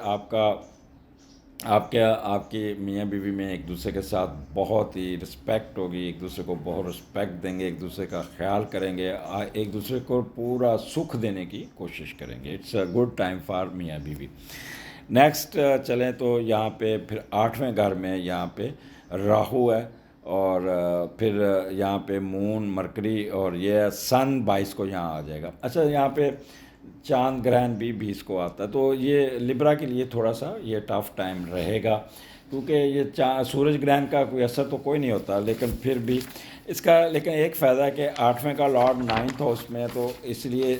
Speaker 1: آپ کے میاں بیوی میں ایک دوسرے کے ساتھ بہت ہی رسپیکٹ ہوگی، ایک دوسرے کو بہت رسپیکٹ دیں گے، ایک دوسرے کا خیال کریں گے، ایک دوسرے کو پورا سکھ دینے کی کوشش کریں گے. It's a good time for میاں بیوی. نیکسٹ چلیں تو یہاں پہ پھر 8ویں گھر میں یہاں پہ راہو ہے، اور پھر یہاں پہ مون، مرکری، اور یہ سن 22 کو یہاں آ جائے گا. اچھا، یہاں پہ چاند گرہن بھی 20 کو آتا ہے، تو یہ لبرا کے لیے تھوڑا سا یہ ٹف ٹائم رہے گا، کیونکہ یہ سورج گرہن کا کوئی اثر تو کوئی نہیں ہوتا، لیکن پھر بھی اس کا لیکن ایک فائدہ ہے کہ 8ویں کا لارڈ 9th ہاؤس میں، تو اس لیے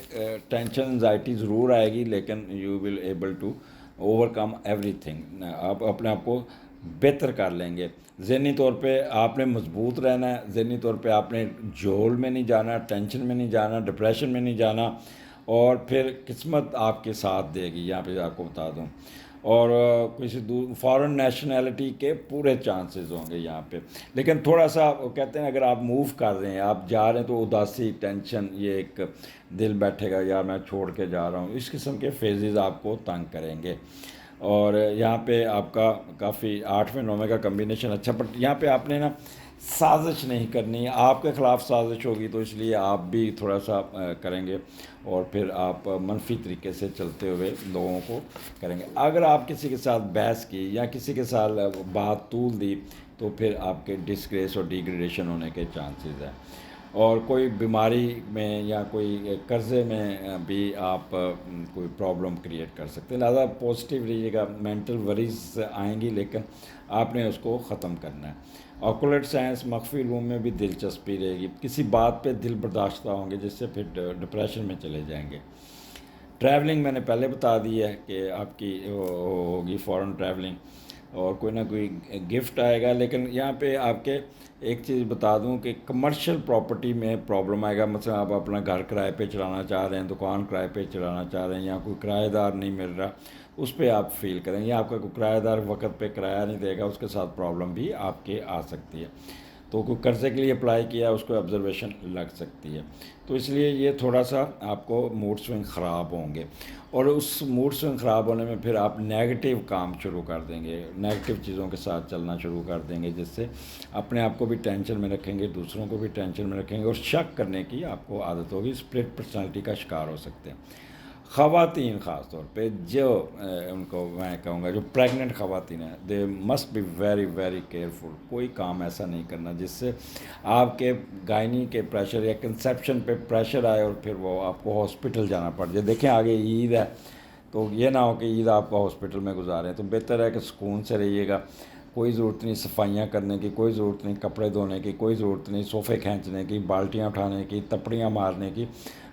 Speaker 1: ٹینشن انزائٹی ضرور آئے گی، لیکن you will able to over come every thing اپنے آپ کو بہتر کر لیں گے. ذہنی طور پہ آپ نے مضبوط رہنا ہے، ذہنی طور پہ آپ نے جھول میں نہیں جانا، ٹینشن میں نہیں جانا، ڈپریشن میں نہیں جانا، اور پھر قسمت آپ کے ساتھ دے گی. یہاں پہ آپ کو بتا دوں، اور کسی فارن نیشنلٹی کے پورے چانسز ہوں گے یہاں پہ. لیکن تھوڑا سا کہتے ہیں اگر آپ موو کر رہے ہیں، آپ جا رہے ہیں، تو اداسی، ٹینشن، یہ ایک دل بیٹھے گا، یا میں چھوڑ کے جا رہا ہوں، اس قسم کے فیزز آپ کو تنگ کریں گے. اور یہاں پہ آپ کا کافی 8ویں 9ویں کا کمبینیشن اچھا، بٹ یہاں پہ آپ نے نا سازش نہیں کرنی. آپ کے خلاف سازش ہوگی تو اس لیے آپ بھی تھوڑا سا کریں گے، اور پھر آپ منفی طریقے سے چلتے ہوئے لوگوں کو کریں گے. اگر آپ کسی کے ساتھ بحث کی یا کسی کے ساتھ بات طول دی، تو پھر آپ کے ڈسگریس اور ڈیگریڈیشن ہونے کے چانسز ہیں. اور کوئی بیماری میں یا کوئی قرضے میں بھی آپ کوئی پرابلم کریٹ کر سکتے ہیں. لہٰذا پازیٹیو رہیے گا. مینٹل وریز آئیں گی، لیکن آپ نے اس کو ختم کرنا ہے. آکولٹ سائنس، مخفی علوم میں بھی دلچسپی رہے گی. کسی بات پہ دل برداشتہ ہوں گے، جس سے پھر ڈپریشن میں چلے جائیں گے. ٹریولنگ میں نے پہلے بتا دی ہے کہ آپ کی ہوگی فورن ٹریولنگ، اور کوئی نہ کوئی گفٹ آئے گا. لیکن یہاں پہ آپ کے ایک چیز بتا دوں کہ کمرشل پراپرٹی میں پرابلم آئے گا. مثلا آپ اپنا گھر کرائے پہ چلانا چاہ رہے ہیں، دکان کرائے پہ چلانا چاہ رہے ہیں، یا کوئی کرایہ دار نہیں مل رہا، اس پہ آپ فیل کریں. یا آپ کا کوئی کرایہ دار وقت پہ کرایہ نہیں دے گا، اس کے ساتھ پرابلم بھی آپ کے آ سکتی ہے. تو کوئی قرضے کے لیے اپلائی کیا، اس کو آبزرویشن لگ سکتی ہے. تو اس لیے یہ تھوڑا سا آپ کو موڈ سوئنگ خراب ہوں گے، اور اس موڈ سوئنگ خراب ہونے میں پھر آپ نیگیٹو کام شروع کر دیں گے، نیگیٹو چیزوں کے ساتھ چلنا شروع کر دیں گے، جس سے اپنے آپ کو بھی ٹینشن میں رکھیں گے، دوسروں کو بھی ٹینشن میں رکھیں گے، اور شک کرنے کی آپ کو عادت ہوگی. اسپلٹ پرسنالٹی کا شکار ہو سکتے ہیں. خواتین خاص طور پہ جو ان کو میں کہوں گا جو پریگننٹ خواتین ہیں، they must be very very careful. کوئی کام ایسا نہیں کرنا جس سے آپ کے گائنی کے پریشر یا کنسیپشن پہ پریشر آئے، اور پھر وہ آپ کو ہاسپٹل جانا پڑ جائے. دیکھیں آگے عید ہے، تو یہ نہ ہو کہ عید آپ کو ہاسپٹل میں گزاریں. تو بہتر ہے کہ سکون سے رہیے گا. کوئی ضرورت نہیں صفائیاں کرنے کی، کوئی ضرورت نہیں کپڑے دھونے کی، کوئی ضرورت نہیں صوفے کھینچنے کی، بالٹیاں اٹھانے کی، تپڑیاں مارنے کی.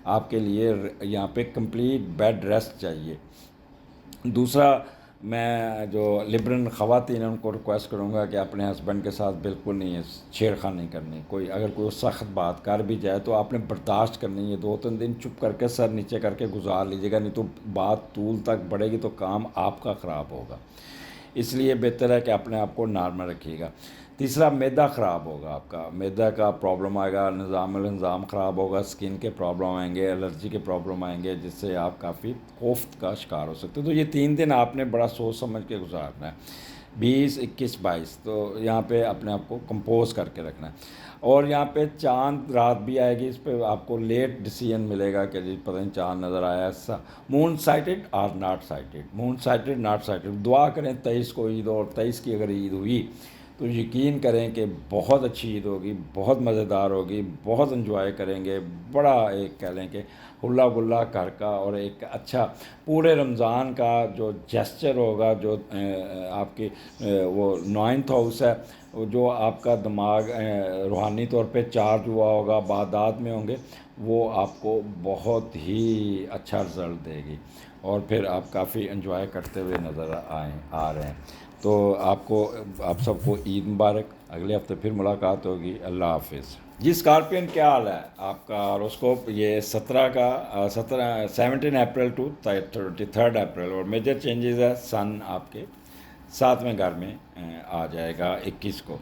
Speaker 1: آپ کے لیے یہاں پہ کمپلیٹ بیڈ ریسٹ چاہیے. دوسرا، میں جو لبرن خواتین ہیں ان کو ریکویسٹ کروں گا کہ اپنے ہسبینڈ کے ساتھ بالکل نہیں چھیڑ خانی نہیں کرنی. اگر کوئی سخت بات کر بھی جائے تو آپ نے برداشت کرنی ہے. 2-3 دن چپ کر کے سر نیچے کر کے گزار لیجیے گا، نہیں تو بات طول تک بڑھے گی تو کام آپ کا خراب ہوگا. اس لیے بہتر ہے کہ اپنے آپ کو نارمل رکھیے گا. تیسرا، معدہ خراب ہوگا، آپ کا معدہ کا پرابلم آئے گا، النظام خراب ہوگا، سکن کے پرابلم آئیں گے، الرجی کے پرابلم آئیں گے، جس سے آپ کافی کوفت کا شکار ہو سکتے ہیں. تو یہ 3 دن آپ نے بڑا سوچ سمجھ کے گزارنا ہے. 20، 21، 22 تو یہاں پہ اپنے آپ کو کمپوز کر کے رکھنا ہے. اور یہاں پہ چاند رات بھی آئے گی، اس پہ آپ کو لیٹ ڈیسیژن ملے گا کہ جی پتہ نہیں چاند نظر آیا ایسا. مون سائٹڈ اور not sighted, moon sighted not sighted. دعا کریں 23 کو عید ہو، اور 23 کی اگر عید ہوئی تو یقین کریں کہ بہت اچھی عید ہوگی، بہت مزیدار ہوگی، بہت انجوائے کریں گے. بڑا ایک کہہ لیں کہ ہلا گلا گھر کا، اور ایک اچھا پورے رمضان کا جو جیسچر ہوگا، جو آپ کی وہ 9th ہاؤس ہے، جو آپ کا دماغ روحانی طور پہ چارج ہوا ہوگا، عبادات میں ہوں گے، وہ آپ کو بہت ہی اچھا رزلٹ دے گی. اور پھر آپ کافی انجوائے کرتے ہوئے نظر آ رہے ہیں. تو آپ سب کو عید مبارک. اگلے ہفتے پھر ملاقات ہوگی. اللہ حافظ. جی اسکارپین کیا حال ہے آپ کا ہوروسکوپ یہ 17 اپریل ٹو 23 اپریل اور میجر چینجز ہے سن آپ کے 7ویں گھر میں آ جائے گا 21 کو.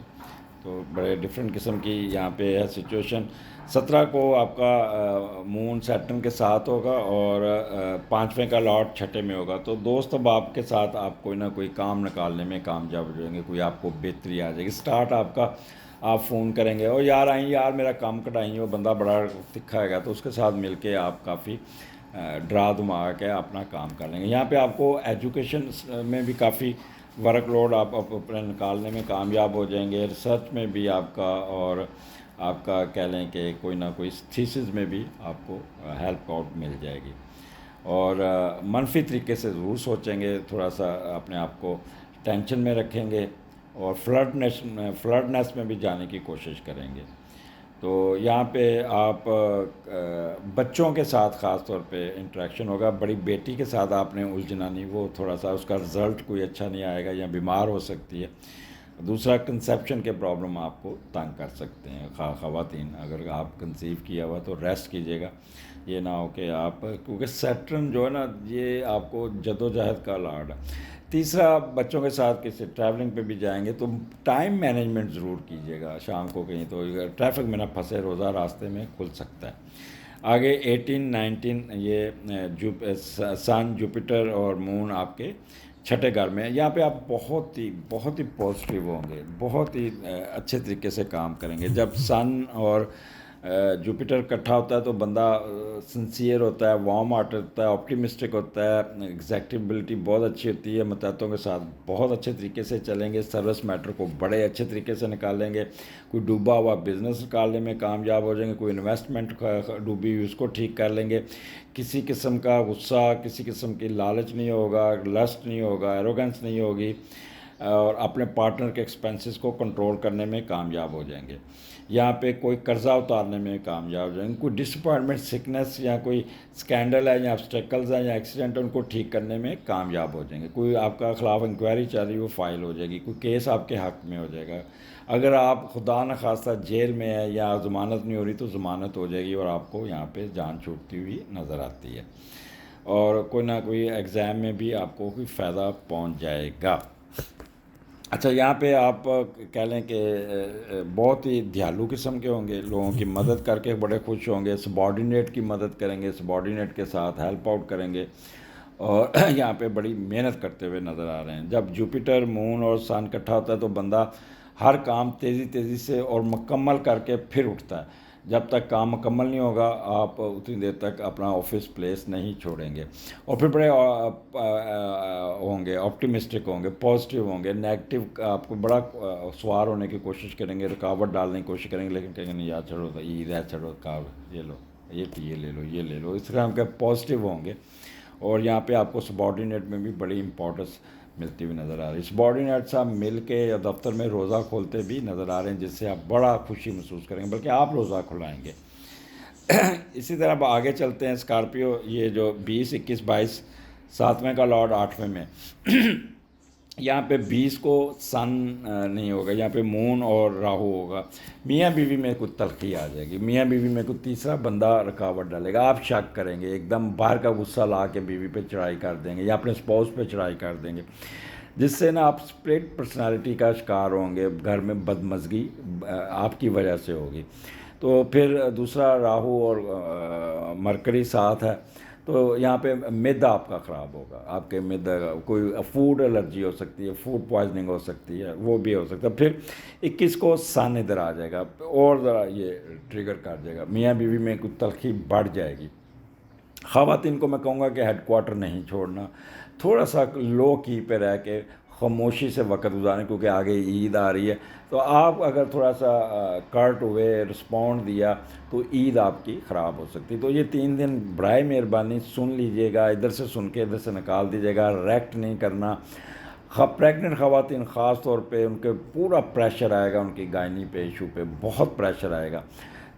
Speaker 1: تو بڑے ڈفرینٹ قسم کی یہاں پہ ہے سچویشن. 17 کو آپ کا مون سیٹرن کے ساتھ ہوگا اور 5ویں کا لاٹ چھٹے میں ہوگا. تو دوست اب آپ کے ساتھ آپ کوئی نہ کوئی کام نکالنے میں کامیاب ہو جائیں گے, کوئی آپ کو بہتری آ جائے گی. اسٹارٹ آپ کا آپ فون کریں گے اور یار آئیں یار میرا کام کٹائیں, وہ بندہ بڑا تکھا ہے گا تو اس کے ساتھ مل کے آپ کافی ڈرا دھما کے اپنا کام کر لیں گے. یہاں پہ آپ کو ایجوکیشن میں بھی کافی ورک لوڈ آپ اپنے نکالنے میں کامیاب ہو جائیں گے. ریسرچ میں بھی آپ کا اور آپ کا کہہ لیں کہ کوئی نہ کوئی تھیسز میں بھی آپ کو ہیلپ آؤٹ مل جائے گی. اور منفی طریقے سے ضرور سوچیں گے, تھوڑا سا اپنے آپ کو ٹینشن میں رکھیں گے اور فلرٹنیس میں بھی جانے کی کوشش کریں گے. تو یہاں پہ آپ بچوں کے ساتھ خاص طور پہ انٹریکشن ہوگا. بڑی بیٹی کے ساتھ آپ نے الجھنا نہیں, وہ تھوڑا سا اس کا رزلٹ کوئی اچھا نہیں آئے گا یا بیمار ہو سکتی ہے. دوسرا کنسیپشن کے پرابلم آپ کو تنگ کر سکتے ہیں. خواتین اگر آپ کنسیو کیا ہوا تو ریسٹ کیجیے گا, یہ نہ ہو کہ آپ, کیونکہ سیٹرن جو ہے نا یہ آپ کو جدوجہد کا لاڈ ہے. تیسرا بچوں کے ساتھ کسی ٹریولنگ پہ بھی جائیں گے تو ٹائم مینجمنٹ ضرور کیجیے گا. شام کو کہیں تو ٹریفک میں نہ پھنسے, روزہ راستے میں کھل سکتا ہے. آگے 18 19 یہ سن جوپیٹر اور مون آپ کے چھٹے گھر میں. یہاں پہ آپ بہت ہی پازیٹیو ہوں گے, بہت ہی اچھے طریقے سے کام کریں گے. جب سن اور جوپیٹر اکٹھا ہوتا ہے تو بندہ سنسیئر ہوتا ہے, وارم ہارٹڈ ہوتا ہے, آپٹیمسٹک ہوتا ہے, ایگزیکٹیبلٹی بہت اچھی ہوتی ہے. متحدوں کے ساتھ بہت اچھے طریقے سے چلیں گے, سروس میٹر کو بڑے اچھے طریقے سے نکالیں گے. کوئی ڈوبا ہوا بزنس نکالنے میں کامیاب ہو جائیں گے, کوئی انویسٹمنٹ ڈوبی ہوئی اس کو ٹھیک کر لیں گے. کسی قسم کا غصہ, کسی قسم کی لالچ نہیں ہوگا, لسٹ نہیں ہوگا, ایروگنس نہیں ہوگی, اور اپنے پارٹنر کے ایکسپینسز کو کنٹرول کرنے میں کامیاب ہو جائیں گے. یہاں پہ کوئی قرضہ اتارنے میں کامیاب ہو جائیں گے. کوئی ڈس اپوائنٹمنٹ, سکنس یا کوئی اسکینڈل ہے یا آبسٹیکلز ہیں یا ایکسیڈنٹ ان کو ٹھیک کرنے میں کامیاب ہو جائیں گے. کوئی آپ کا خلاف انکوائری چل رہی ہے وہ فائل ہو جائے گی. کوئی کیس آپ کے حق میں ہو جائے گا. اگر آپ خدا نخواستہ جیل میں ہے یا ضمانت نہیں ہو رہی تو ضمانت ہو جائے گی اور آپ کو یہاں پہ جان چھوٹتی ہوئی نظر آتی ہے. اور کوئی نہ کوئی ایگزام میں بھی آپ کو کوئی فائدہ پہنچ جائے گا. اچھا یہاں پہ آپ کہہ لیں کہ بہت ہی دیالو قسم کے ہوں گے, لوگوں کی مدد کر کے بڑے خوش ہوں گے. سبارڈینیٹ کی مدد کریں گے, سبارڈینیٹ کے ساتھ ہیلپ آؤٹ کریں گے, اور یہاں پہ بڑی محنت کرتے ہوئے نظر آ رہے ہیں. جب جوپیٹر مون اور سن اکٹھا ہوتا ہے تو بندہ ہر کام تیزی سے اور مکمل کر کے پھر اٹھتا ہے. جب تک کام مکمل نہیں ہوگا آپ اتنی دیر تک اپنا آفس پلیس نہیں چھوڑیں گے. اور پھر بڑے ہوں گے, آپٹیمسٹک ہوں گے, پازیٹیو ہوں گے. نیگیٹو آپ کو بڑا سوار ہونے کی کوشش کریں گے, رکاوٹ ڈالنے کی کوشش کریں گے, لیکن کہیں گے نہیں یار چھوڑو, عید ہے چھوڑو, یہ لو, یہ لے لو. اس طرح کے پازیٹیو ہوں گے. اور یہاں پہ آپ کو سبارڈینیٹ میں بھی بڑی امپورٹنس ملتی ہوئی نظر آ رہی ہے. سبارڈینیٹ صاحب مل کے یا دفتر میں روزہ کھولتے بھی نظر آ رہے ہیں, جس سے آپ بڑا خوشی محسوس کریں گے, بلکہ آپ روزہ کھلائیں گے. اسی طرح اب آگے چلتے ہیں. اسکارپیو یہ جو 20 21 22 7ویں کا لاڈ 8ویں میں, یہاں پہ 20 کو سن نہیں ہوگا, یہاں پہ مون اور راہو ہوگا. میاں بیوی میں کوئی تلخی آ جائے گی, میاں بیوی میں کوئی تیسرا بندہ رکاوٹ ڈالے گا. آپ شک کریں گے, ایک دم باہر کا غصہ لا کے بیوی پہ چڑھائی کر دیں گے یا اپنے اسپاؤس پہ چڑھائی کر دیں گے, جس سے نا آپ اسپلٹ پرسنالٹی کا شکار ہوں گے. گھر میں بدمزگی آپ کی وجہ سے ہوگی. تو پھر دوسرا راہو اور مرکری ساتھ ہے, تو یہاں پہ معدہ آپ کا خراب ہوگا. آپ کے معدہ کوئی فوڈ الرجی ہو سکتی ہے, فوڈ پوائزننگ ہو سکتی ہے, وہ بھی ہو سکتا ہے. پھر 21 کو سن ادھر آ جائے گا اور ذرا یہ ٹریگر کر جائے گا. میاں بیوی میں کوئی تلخی بڑھ جائے گی. خواتین کو میں کہوں گا کہ ہیڈ کوارٹر نہیں چھوڑنا, تھوڑا سا لو کی پہ رہ کے خاموشی سے وقت گزاریں, کیونکہ آگے عید آ رہی ہے. تو آپ اگر تھوڑا سا کرٹ ہوئے, رسپونڈ دیا تو عید آپ کی خراب ہو سکتی. تو یہ 3 دن برائے مہربانی سن لیجئے گا, ادھر سے سن کے ادھر سے نکال دیجیے گا. ریکٹ نہیں کرنا. پریگننٹ خواتین خاص طور پہ ان کے پورا پریشر آئے گا, ان کی گائنی پہ ایشو پہ بہت پریشر آئے گا,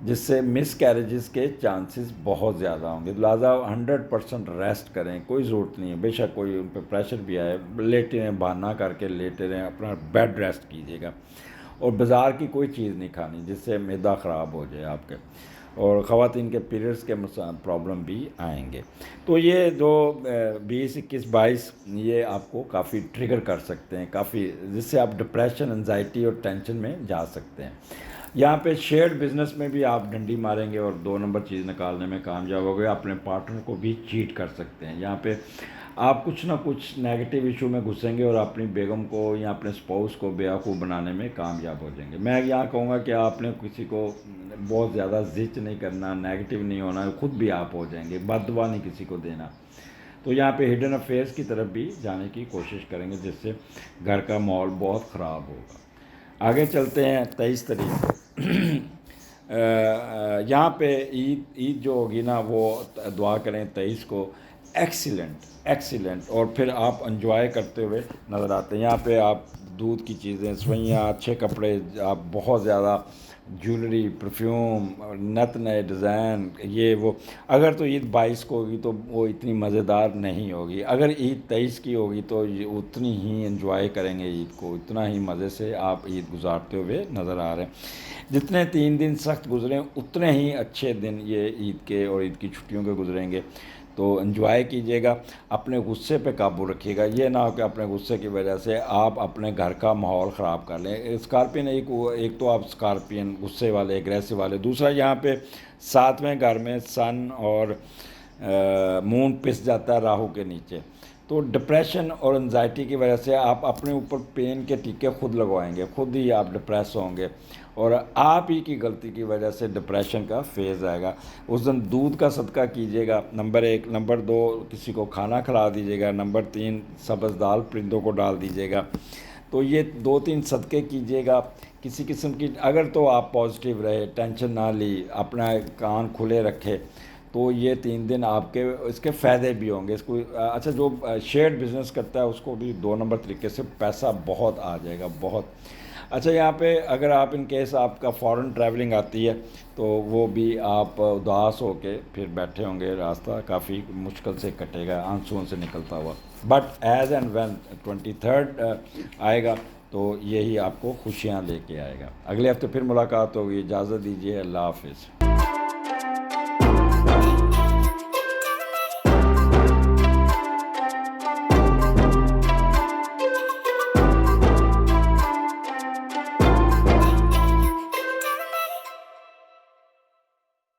Speaker 1: جس سے مس کیریجز کے چانسز بہت زیادہ ہوں گے. لہٰذا 100% ریسٹ کریں, کوئی ضرورت نہیں ہے. بے شک کوئی ان پہ پریشر بھی آئے, لیٹے رہیں, بہانہ کر کے لیٹے رہیں, اپنا بیڈ ریسٹ کیجیے گا. اور بازار کی کوئی چیز نہیں کھانی جس سے معدہ خراب ہو جائے آپ کے، اور خواتین کے پیریڈز کے پرابلم بھی آئیں گے۔ تو یہ جو 20 21 22 یہ آپ کو کافی ٹریگر کر سکتے ہیں، کافی، جس سے آپ ڈپریشن، انزائٹی اور ٹینشن میں جا سکتے ہیں۔ یہاں پہ شیئرڈ بزنس میں بھی آپ ڈنڈی ماریں گے اور 2 نمبر چیز نکالنے میں کامیاب ہو گئے، اپنے پارٹنر کو بھی چیٹ کر سکتے ہیں۔ یہاں پہ آپ کچھ نہ کچھ نیگیٹو ایشو میں گھسیں گے اور اپنی بیگم کو یا اپنے اسپاؤس کو بیوقوف بنانے میں کامیاب ہو جائیں گے۔ میں یہاں کہوں گا کہ آپ نے کسی کو بہت زیادہ زچ نہیں کرنا، نیگیٹو نہیں ہونا، خود بھی آپ ہو جائیں گے، بد دعا نہیں کسی کو دینا۔ تو یہاں پہ ہڈن افیئرس کی طرف بھی جانے کی کوشش کریں گے، جس سے گھر کا ماحول بہت خراب ہوگا۔ آگے چلتے ہیں 23 تاریخ کو۔ یہاں پہ عید جو ہوگی نا، وہ دعا کریں 23 کو، ایکسیلنٹ، اور پھر آپ انجوائے کرتے ہوئے نظر آتے ہیں۔ یہاں پہ آپ دودھ کی چیزیں، سوئیاں، اچھے کپڑے، آپ بہت زیادہ جولری، پرفیوم، نت نئے ڈیزائن، یہ وہ۔ اگر تو عید 22 کو ہوگی تو وہ اتنی مزیدار نہیں ہوگی، اگر عید 23 کی ہوگی تو یہ اتنی ہی انجوائے کریں گے عید کو، اتنا ہی مزے سے آپ عید گزارتے ہوئے نظر آ رہے ہیں۔ جتنے 3 دن سخت گزریں اتنے ہی اچھے دن یہ عید کے اور عید کی چھٹیوں کے گزریں گے۔ تو انجوائے کیجیے گا، اپنے غصے پہ قابو رکھیے گا، یہ نہ ہو کہ اپنے غصے کی وجہ سے آپ اپنے گھر کا ماحول خراب کر لیں۔ اسکارپین ایک تو آپ اسکارپین غصے والے، اگریسو والے، دوسرا یہاں پہ 7ویں گھر میں سن اور مون پس جاتا ہے راہو کے نیچے، تو ڈپریشن اور انزائٹی کی وجہ سے آپ اپنے اوپر پین کے ٹیکے خود لگوائیں گے، خود ہی آپ ڈپریس ہوں گے، اور آپ ہی کی غلطی کی وجہ سے ڈپریشن کا فیز آئے گا۔ اس دن دودھ کا صدقہ کیجیے گا، نمبر 1، نمبر 2 کسی کو کھانا کھلا دیجیے گا، نمبر 3 سبز دال پرندوں کو ڈال دیجیے گا۔ تو یہ 2-3 صدقے کیجیے گا کسی قسم کی، اگر تو آپ پازیٹیو رہے، ٹینشن نہ لی، اپنا کان کھلے رکھے، تو یہ 3 دن آپ کے اس کے فائدے بھی ہوں گے۔ اس کو اچھا، جو شیئرڈ بزنس کرتا ہے اس کو بھی 2 نمبر طریقے سے پیسہ بہت آ جائے گا، بہت۔ اچھا، یہاں پہ اگر آپ ان کیس آپ کا فورن ٹریولنگ آتی ہے تو وہ بھی آپ اداس ہو کے پھر بیٹھے ہوں گے، راستہ کافی مشکل سے کٹے گا، آنسوؤں سے نکلتا ہوا۔ بٹ ایز اینڈ وین 23 آئے گا تو یہی آپ کو خوشیاں لے کے آئے گا۔ اگلے ہفتے پھر ملاقات ہوگی، اجازت دیجیے، اللہ حافظ۔